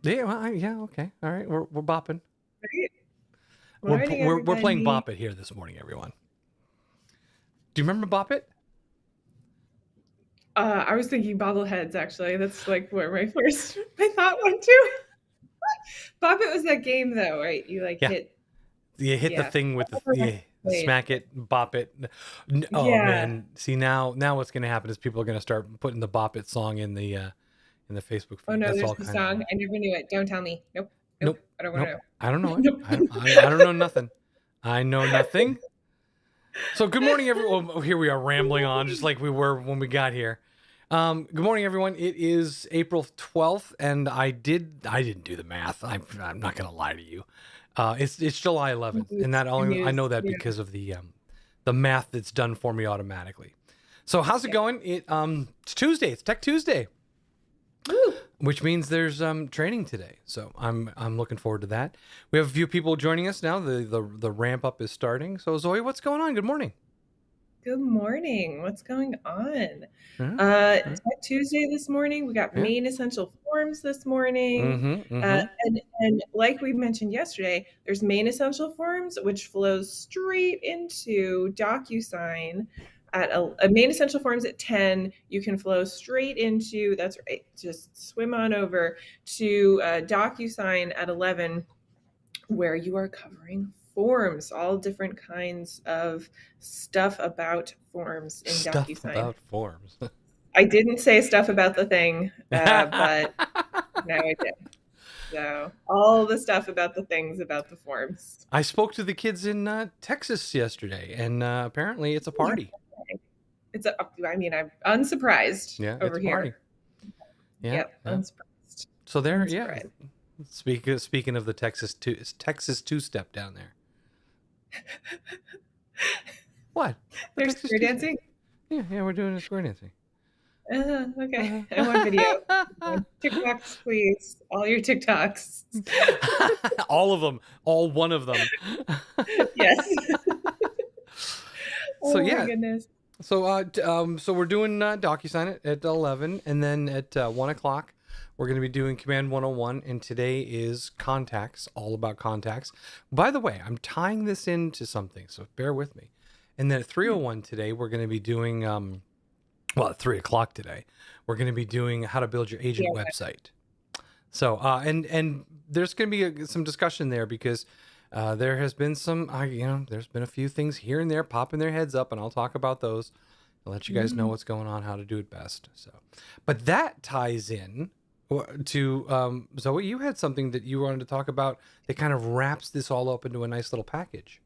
Yeah, well, yeah, okay. All right. We're bopping. Right? We're Morning, we're playing everybody. Bop It here this morning, everyone. Do you remember Bop It? I was thinking bobbleheads, actually. That's like where my thought went to. Bop It was that game, though, right? You like Yeah. hit, You hit the yeah. thing with I never the played. smack it, bop it. Oh Yeah. man, see now what's gonna happen is people are gonna start putting the Bop It song in the Facebook Oh feed. no, That's there's all the kind of song. I never knew it. Don't tell me. Nope. Nope. nope, I don't want to nope. know. I don't know it. Nope. I don't know nothing. I know nothing. So good morning, everyone. Oh, here we are rambling on, just like we were when we got here. Good morning, everyone. It is April 12th, and I didn't do the math. I'm not gonna lie to you. It's July 11th, and that Good only I news. know that Yeah. because of the math that's done for me automatically. So how's it Yeah. going? It's Tuesday. It's Tech Tuesday, Woo. which means there's training today. So I'm looking forward to that. We have a few people joining us now. The ramp up is starting. So Zoe, what's going on? Good morning. Good morning. What's going on? Yeah, yeah, Tech Tuesday this morning. We got yeah. main essential forms this morning. Mm-hmm. Mm-hmm. And like we mentioned yesterday, there's main essential forms, which flows straight into DocuSign at a main essential forms at 10. You can flow straight into, that's right, just swim on over to DocuSign at 11 where you are covering forms, all different kinds of stuff about forms in Stuff DocuSign. about forms. I didn't say stuff about the thing, but now I did. So all the stuff about the things about the forms. I spoke to the kids in Texas yesterday, and apparently it's a party. It's a, I mean, I'm unsurprised Yeah, it's over a party. here. Yeah, Yep, yeah. unsurprised. So there, yeah. Unsurprised. Speaking of the Texas two step down there. What? The There's Texas square two step. dancing. Yeah, yeah. We're doing a square dancing. Okay, I want video. Uh-huh. TikToks, please. All your TikToks. All of them, all one of them. Yes. So Oh my yeah, goodness. so we're doing DocuSign at 11, and then at 1 o'clock, we're going to be doing Command 101, and today is contacts, all about contacts. By the way, I'm tying this into something, so bear with me. And then at 301 today, we're going to be doing, well, at 3 o'clock today, we're going to be doing how to build your agent Yeah. website. So, and there's going to be some discussion there because there has been some, there's been a few things here and there popping their heads up, and I'll talk about those. I'll let you guys know Mhm. what's going on, how to do it best. So, but that ties in to Zoe. You had something that you wanted to talk about that kind of wraps this all up into a nice little package.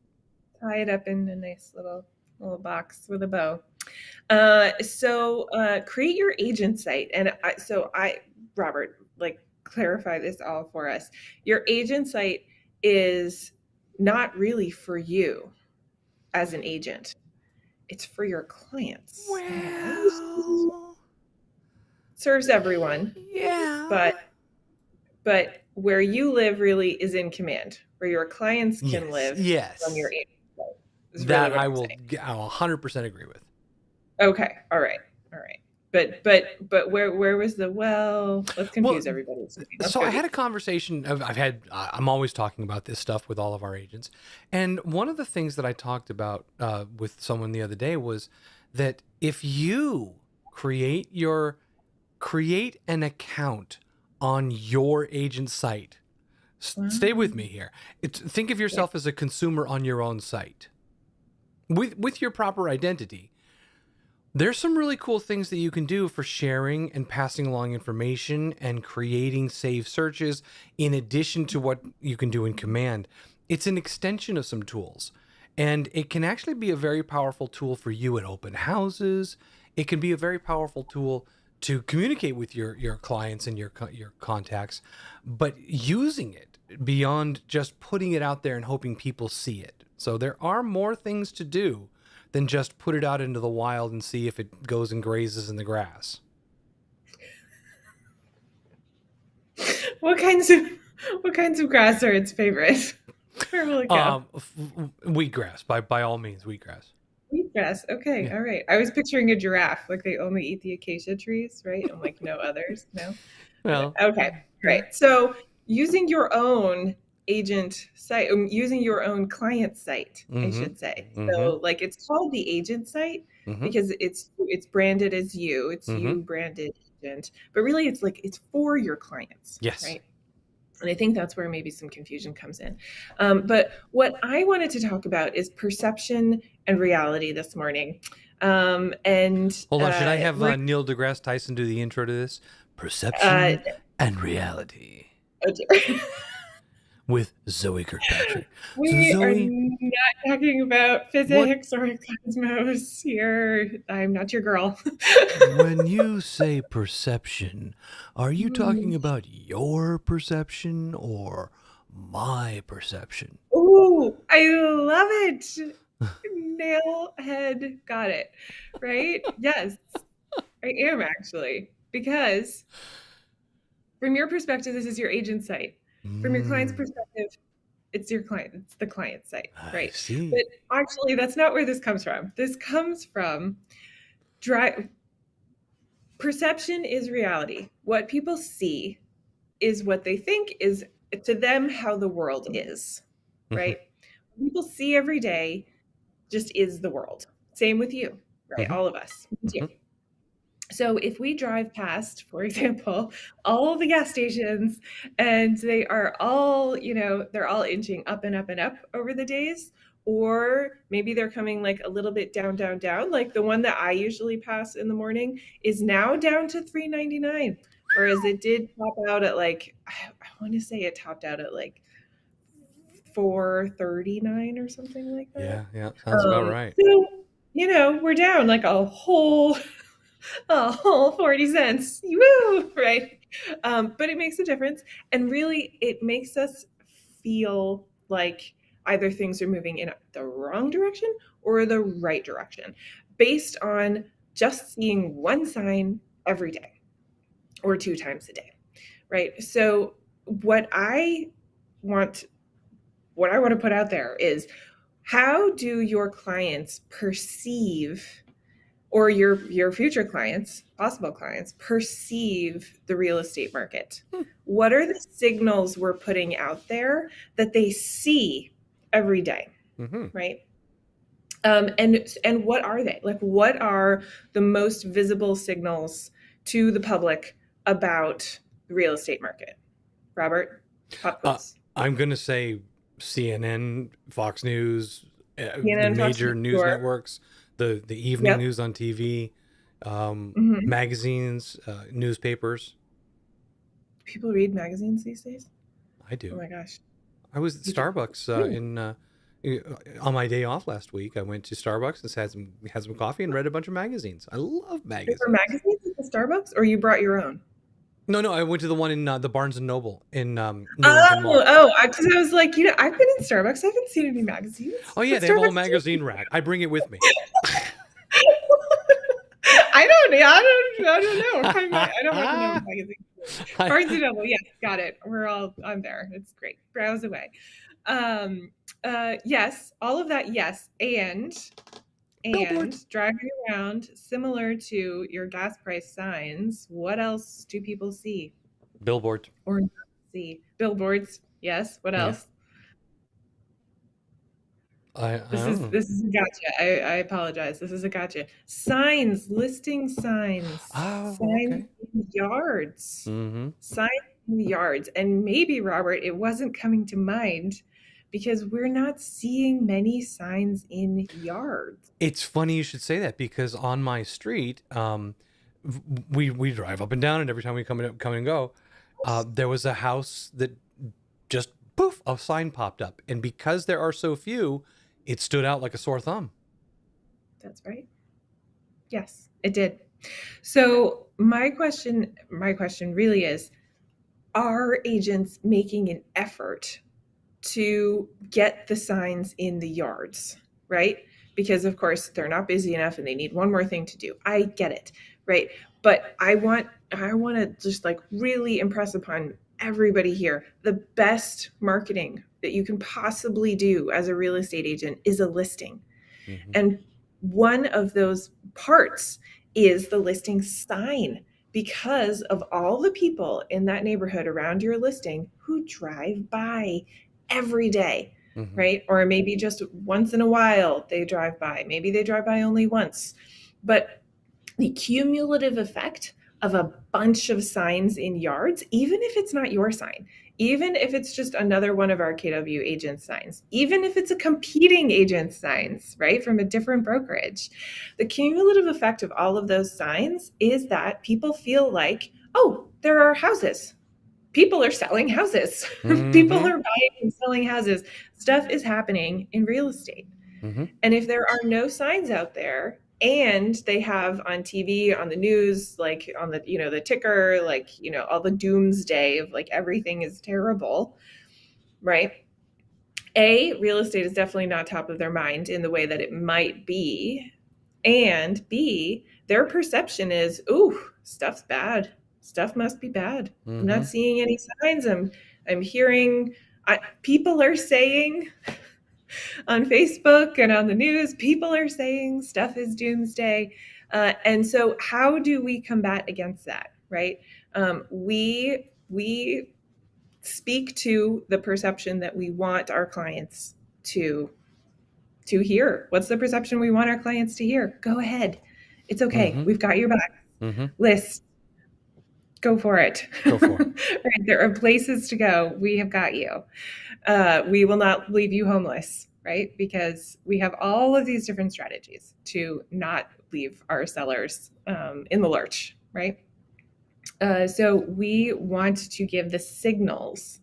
Tie it up in a nice little box with a bow. Create your agent site, and Robert, like clarify this all for us. Your agent site is not really for you as an agent. It's for your clients. Well, Serves everyone, yeah. but where you live really is in command. Where your clients can Yes, live from your yes. agent site is really That what I I'm will, saying. I'll 100% agree with. Okay. All right. All right. But where was the well? Let's Well, confuse everybody. Let's so go I had deep. a conversation. I'm always talking about this stuff with all of our agents, and one of the things that I talked about with someone the other day was that if you create an account on your agent site, stay with me here. Think of Yeah. yourself as a consumer on your own site with your proper identity. There's some really cool things that you can do for sharing and passing along information and creating saved searches in addition to what you can do in command. It's an extension of some tools, and it can actually be a very powerful tool for you at open houses. It can be a very powerful tool to communicate with your clients and your contacts, but using it beyond just putting it out there and hoping people see it. So there are more things to do than just put it out into the wild and see if it goes and grazes in the grass. What kinds of what kinds of grass are its favorite? Where will it go? Wheatgrass, by all means, wheatgrass. Wheatgrass. Okay, Yeah. all right. I was picturing a giraffe, like they only eat the acacia trees, right? And like no others. No. Well, Okay, yeah. right. So using your own agent site, using your own client site, I Mm-hmm. should say. Mm-hmm. So like it's called the agent site Mm-hmm. because it's branded as you. It's Mm-hmm. you branded agent, but really it's like it's for your clients, Yes. right? And I think that's where maybe some confusion comes in. But what I wanted to talk about is perception and reality this morning. And Hold on. Should I have we're Neil deGrasse Tyson do the intro to this? uh, Perception and reality oh dear. with Zoe Kirkpatrick. So, We are Zoe, not talking about what physics or cosmos here. I'm not your girl. when you say perception, are you talking Mm. about your perception or my perception? Ooh, I love it. Nail head got it. Right? Yes, I am actually. Because from your perspective, this is your agent site. From your client's Mm, perspective, it's your client, it's the client site, I right? But see. actually, that's not where this comes from. This comes from dry perception is reality. What people see is what they think is to them how the world is, Mm-hmm. right? What people see every day just is the world. Same with you, right? Mm-hmm. All of us. Me too. Mm-hmm. So if we drive past, for example, all the gas stations and they are all, they're all inching up and up and up over the days, or maybe they're coming like a little bit down, down, down, like the one that I usually pass in the morning is now down to 3.99, whereas it did top out at like I want to say it topped out at like 4.39 or something like that. Yeah, yeah, sounds about right. So, we're down like a whole 40 cents. Woo! Right. But it makes a difference. And really, it makes us feel like either things are moving in the wrong direction or the right direction based on just seeing one sign every day or two times a day. Right. So, what I want what I want to put out there is how do your clients perceive or your future clients, possible clients, perceive the real estate market? What are the signals we're putting out there that they see every day, Mm-hmm. right? And what are they? Like, what are the most visible signals to the public about the real estate market? Robert, pop Uh, quiz. I'm gonna say CNN, Fox News, the CNN, Fox major News, news sure. networks, the evening Yep. news on TV, Hmm. magazines, newspapers. People read magazines these days. I Oh do. my gosh. I was at You do. Starbucks Really? in on my day off last week. I went to Starbucks and had some coffee and read a bunch of magazines. I love There were magazines. magazines at the Starbucks, or you brought your own? No, no, I went to the one in the Barnes and Noble in Newington Oh, Mall. oh, because I was like, I've been in Starbucks. I haven't seen any magazines. Oh yeah, What they have a whole Starbucks magazine do? rack. I bring it with me. I don't know. I don't recommend magazines. I, Barnes and Noble, yes, got it. I'm there. It's great. Browse away. Yes, all of that, yes, billboards, and driving around, similar to your gas price signs. What else do people see billboards. or not see? Billboards, yes. What Yeah, else? I This don't is know. this is a gotcha. I apologize. This is a gotcha. Signs, listing signs, Oh, signs okay. in yards, Mm-hmm. signs in the yards. And maybe, Robert, it wasn't coming to mind because we're not seeing many signs in yards. It's funny you should say that because on my street, we drive up and down, and every time we come and go, there was a house that just poof, a sign popped up, and because there are so few, it stood out like a sore thumb. That's right. Yes, it did. So my question really is, are agents making an effort to get the signs in the yards, right? Because of course they're not busy enough and they need one more thing to do. I get it, right? But I want to just like really impress upon everybody here the best marketing that you can possibly do as a real estate agent is a listing. Mm-hmm. And one of those parts is the listing sign, because of all the people in that neighborhood around your listing who drive by every day, Mm-hmm. right? Or maybe just once in a while they drive by. Maybe they drive by only once. But the cumulative effect of a bunch of signs in yards, even if it's not your sign, even if it's just another one of our KW agent signs, even if it's a competing agent signs, right, from a different brokerage, the cumulative effect of all of those signs is that people feel like, oh, there are houses. People are selling houses. People Mm-hmm. are buying and selling houses. Stuff is happening in real estate. Mm-hmm. And if there are no signs out there, and they have on TV, on the news, like on the, the ticker, like, all the doomsday of like everything is terrible, right? A, real estate is definitely not top of their mind in the way that it might be. And B, their perception is, ooh, stuff's bad. Stuff must be bad. I'm Mm-hmm. not seeing any signs. I'm hearing people are saying on Facebook and on the news, people are saying stuff is doomsday. And so, how do we combat against that? Right? We speak to the perception that we want our clients to hear. What's the perception we want our clients to hear? Go ahead. It's okay. Mm-hmm. We've got your back. Mm-hmm. List. Go for it. Go for it. Right, there are places to go. We have got you. We will not leave you homeless, right? Because we have all of these different strategies to not leave our sellers in the lurch, right? So we want to give the signals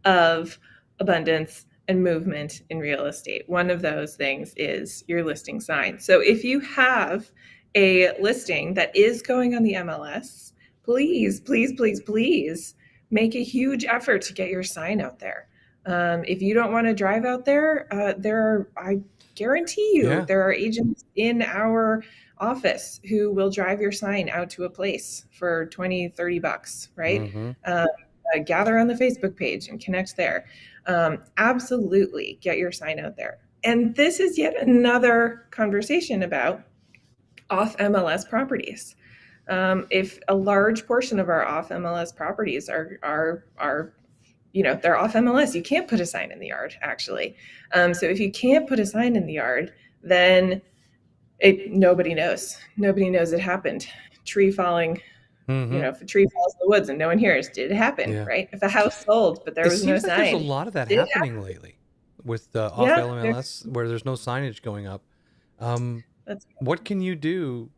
of abundance and movement in real estate. One of those things is your listing sign. So if you have a listing that is going on the MLS, please, please, please, please make a huge effort to get your sign out there. If you don't want to drive out there, I guarantee you, Yeah. there are agents in our office who will drive your sign out to a place for 20, $30, right? Mm-hmm. Gather on the Facebook page and connect there. Absolutely get your sign out there. And this is yet another conversation about off MLS properties. If a large portion of our off MLS properties are they're off MLS, you can't put a sign in the yard, actually. So if you can't put a sign in the yard, then nobody knows. Nobody knows it happened. Tree falling, Mm-hmm. if a tree falls in the woods and no one hears, did it happen, Yeah. right? If a house sold but there It was no seems like there's a sign, lot of that did it happening happen? lately with the off Yeah, LMLS where there's no signage going up. that's What can you do?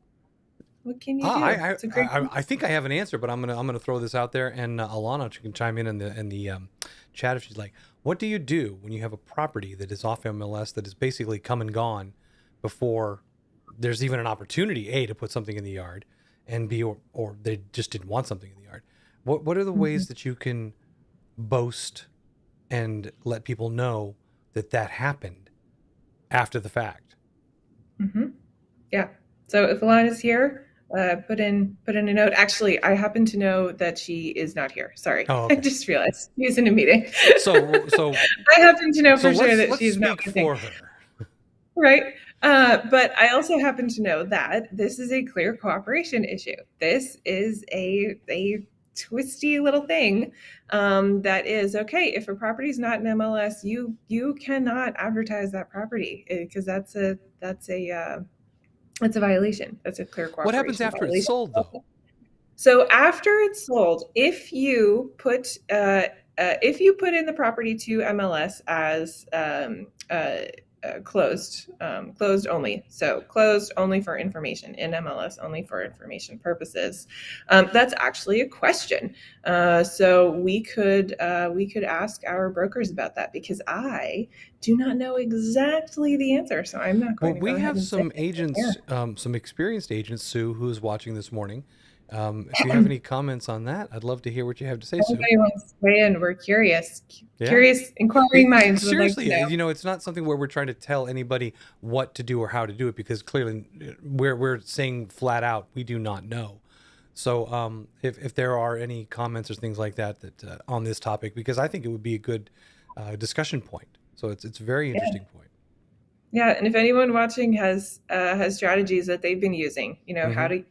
what can you Ah, do? It's a great I think I have an answer, but I'm gonna throw this out there, and Alana can chime in the chat if she's like. What do you do when you have a property that is off MLS that is basically come and gone before there's even an opportunity A to put something in the yard, and B or they just didn't want something in the yard? What are the ways that you can boast and let people know that that happened after the fact? Mm-hmm. Yeah. So if Alana's here, put in a note. Actually, I happen to know that she is not here. Sorry, Oh, I okay. just realized she's in a meeting. So I happen to know for sure that let's she's not speak missing. for her. Right. But I also happen to know that this is a clear cooperation issue. This is a twisty little thing that is okay. If a property is not an MLS, you cannot advertise that property because that's a violation. That's a clear What happens cooperation after it's violation. sold, though? So after it's sold, if you put in the property to MLS as closed only, so closed only for information in MLS, only for information purposes, that's actually a question. So we could ask our brokers about that because I do not know exactly the answer. So I'm not Well, going to go we ahead have and say some it agents, here. some experienced agents, Sue, who is watching this morning. If you have any comments on that, I'd love to hear what you have to say, Sue. Anybody wants to weigh in? We're curious. Yeah. Curious, inquiring minds would like to Seriously, know. it's not something where we're trying to tell anybody what to do or how to do it, because clearly we're saying flat out we do not know. So if there are any comments or things like that on this topic, because I think it would be a good discussion point. So it's a very Yeah. interesting point. Yeah, and if anyone watching has strategies that they've been using, how Mm-hmm. to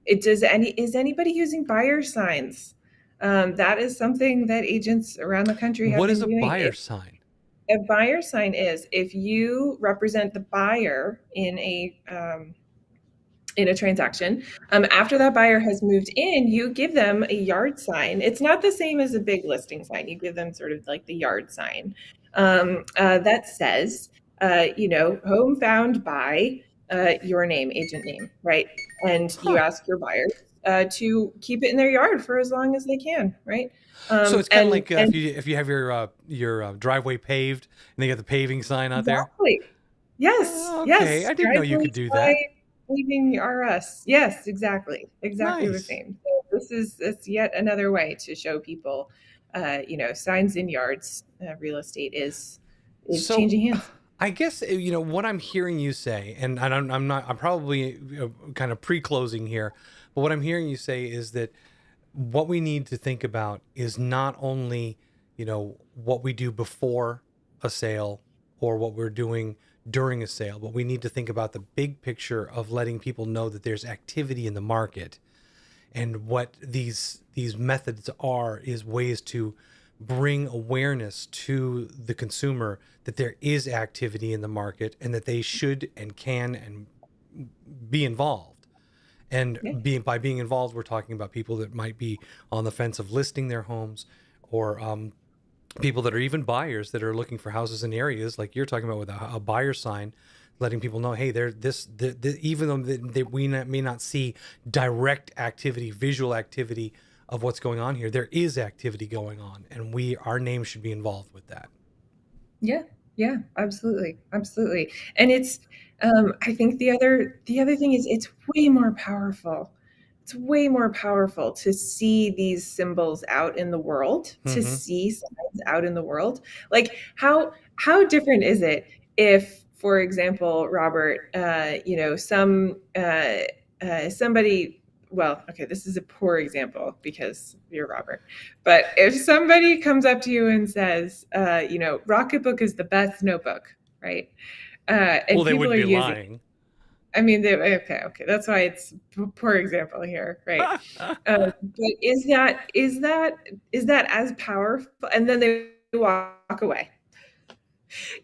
it does any is anybody using buyer signs? That is something that agents around the country have What is been a doing. buyer sign? A buyer sign is if you represent the buyer in a transaction. After that buyer has moved in, you give them a yard sign. It's not the same as a big listing sign. You give them sort of like the yard sign that says, home found by your name, agent name, right? And you Huh. ask your buyers to keep it in their yard for as long as they can, right? So Um, it's kind of and like and if you have your driveway paved and they got the paving sign out there. exactly. Yes, Okay, yes. I didn't know you could Driveways do by that. leaving RS. Yes, exactly. Exactly the Nice. same. So this is yet another way to show people, signs in yards. Real estate is So changing hands. I guess what I'm hearing you say, and I'm not, I'm probably kind of pre-closing here, but what I'm hearing you say is that what we need to think about is not only what we do before a sale or what we're doing during a sale, but we need to think about the big picture of letting people know that there's activity in the market. And what these methods are is ways to bring awareness to the consumer that there is activity in the market and that they should and can and be involved. Yeah. And by being involved, we're talking about people that might be on the fence of listing their homes, or people that are even buyers that are looking for houses in areas like you're talking about with a buyer sign, letting people know, hey, there even though may not see direct activity, visual activity of what's going on here, there is activity going on, and our name should be involved with that. Yeah, yeah, absolutely, absolutely. And I think the other thing is it's way more powerful. It's way more powerful to see these symbols out in the world, to Mm-hmm. see signs out in the world. Like how different is it if, for example, Robert, somebody. Well, okay, this is a poor example because you're Robert. But if somebody comes up to you and says, Rocketbook is the best notebook, right? Well, And they people wouldn't are be using it. lying. I mean, okay. That's why it's poor example here, right? But is that as powerful? And then they walk away.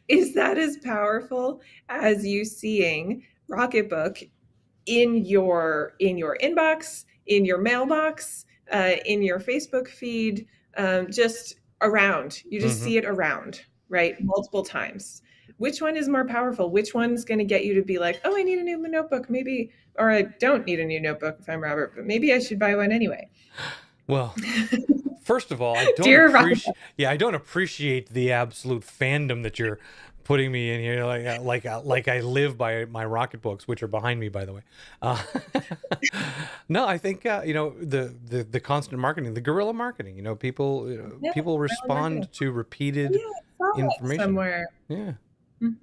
Is that as powerful as you seeing Rocketbook in your inbox, in your mailbox, in your Facebook feed, just around. You just Mm-hmm. see it around, right? Multiple times. Which one is more powerful? Which one's going to get you to be like, oh, I need a new notebook, maybe, or I don't need a new notebook if I'm Robert, but maybe I should buy one anyway. Well, first of all, I don't Dear Robert, appreciate. Yeah, I don't appreciate the absolute fandom that you're putting me in here. Like I live by my rocket books, which are behind me, by the way. Uh, no, I think the constant marketing, the guerrilla marketing. People yeah, people guerrilla marketing. respond to Oh, repeated yeah, I saw that information. somewhere. Yeah. Mhm.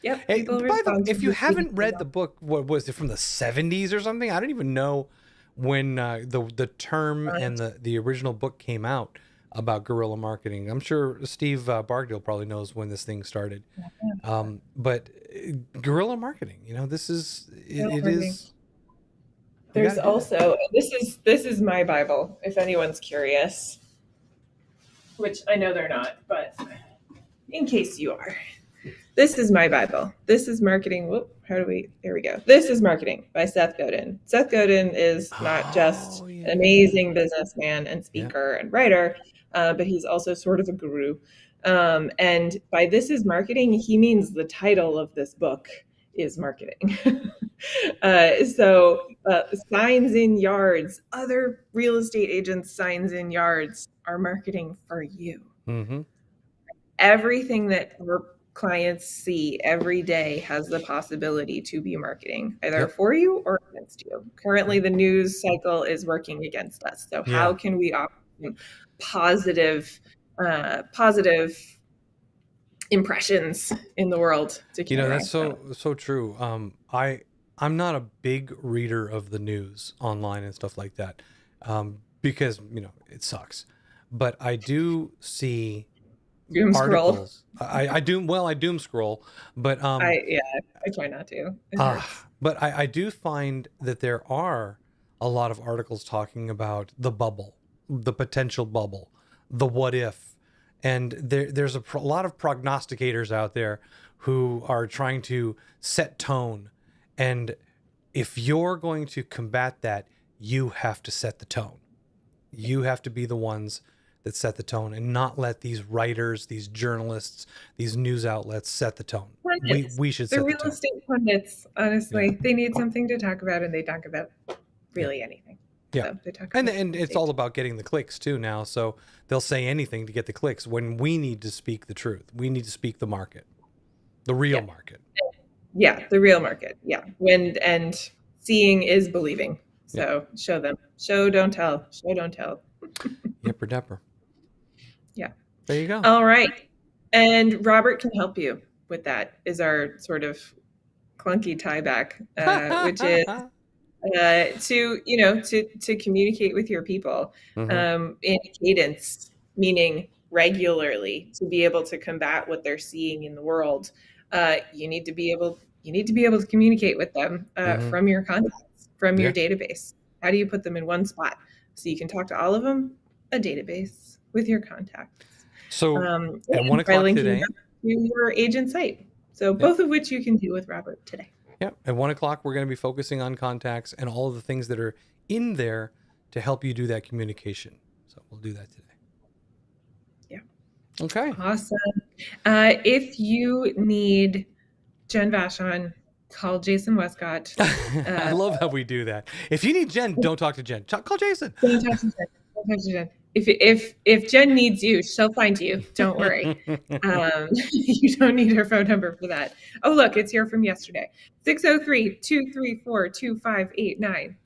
Yep, Hey, people by the way, respond to if you repeated haven't read the signals. book, what was it, from the 70s or something? I don't even know when the term and the original book came out about guerrilla marketing. I'm sure Steve Bargdill probably knows when this thing started. But guerrilla marketing, this is Guerrilla it marketing. is you got There's to do that. also this is my Bible, if anyone's curious, which I know they're not, but in case you are. This is my Bible. This is marketing. Whoop, how do we here we go. This is marketing by Seth Godin. Seth Godin is not just Oh an yeah, amazing businessman and yeah. speaker and writer, but he's also sort of a guru. And by this is marketing, he means the title of this book is marketing. Signs in yards, other real estate agents' signs in yards are marketing for you. Mm-hmm. Everything that our clients see every day has the possibility to be marketing, either Yep. for you or against you. Currently, Yep. the news cycle is working against us. So, how Yeah. can we offer positive impressions in the world to That's counteract that? so true. I'm not a big reader of the news online and stuff like that, because it sucks. But I do see Doom scroll. articles. I doom scroll, but I try not to. It hurts. but I do find that there are a lot of articles talking about the bubble, the potential bubble, the what if, and there's a lot of prognosticators out there who are trying to set tone, and if you're going to combat that, you have to set the tone. You have to be the ones that set the tone and not let these writers, these journalists, these news outlets set the tone. We should set They're the real tone. estate pundits, honestly. Yeah. They need something to talk about, and they talk about really anything. Yeah. So they talk And about and it's all about getting the clicks too now. So they'll say anything to get the clicks when we need to speak the truth. We need to speak the market, the real market. Yeah, the real market. Yeah. And seeing is believing. So show them. Show, don't tell. Show, don't tell. Yipper depper. Yeah. There you go. All right. And Robert can help you with that, is our sort of clunky tie back, which is to communicate with your people in cadence, meaning regularly, to be able to combat what they're seeing in the world. You need to be able to communicate with them from your contacts, from your database. How do you put them in one spot so you can talk to all of them? A database with your contacts. So at 1 o'clock today, to your agent site. So both of which you can do with Robert today. Yeah, at 1 o'clock we're going to be focusing on contacts and all of the things that are in there to help you do that communication. So we'll do that today. Yeah. Okay. Awesome. If you need Jen Vashon, call Jason Westcott. I love how we do that. If you need Jen, don't talk to Jen. Call Jason. Don't talk to Jen. Don't talk to Jen. If Jen needs you, she'll find you. Don't worry. You don't need her phone number for that. Oh, look, it's here from yesterday. 603-234-2589.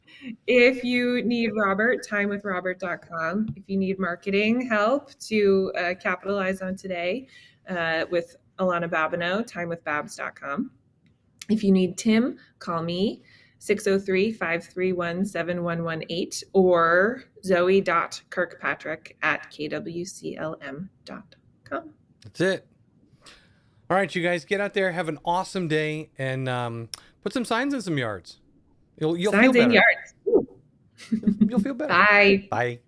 If you need Robert, timewithrobert.com. If you need marketing help to capitalize on today with Alana Babineau, timewithbabs.com. If you need Tim, call me, 603-531-7118, or zoe.kirkpatrick@kwclm.com. That's it. All right, you guys, get out there, have an awesome day, and put some signs in some yards. You'll signs feel better. in yards. Ooh. You'll feel better. Bye. Bye.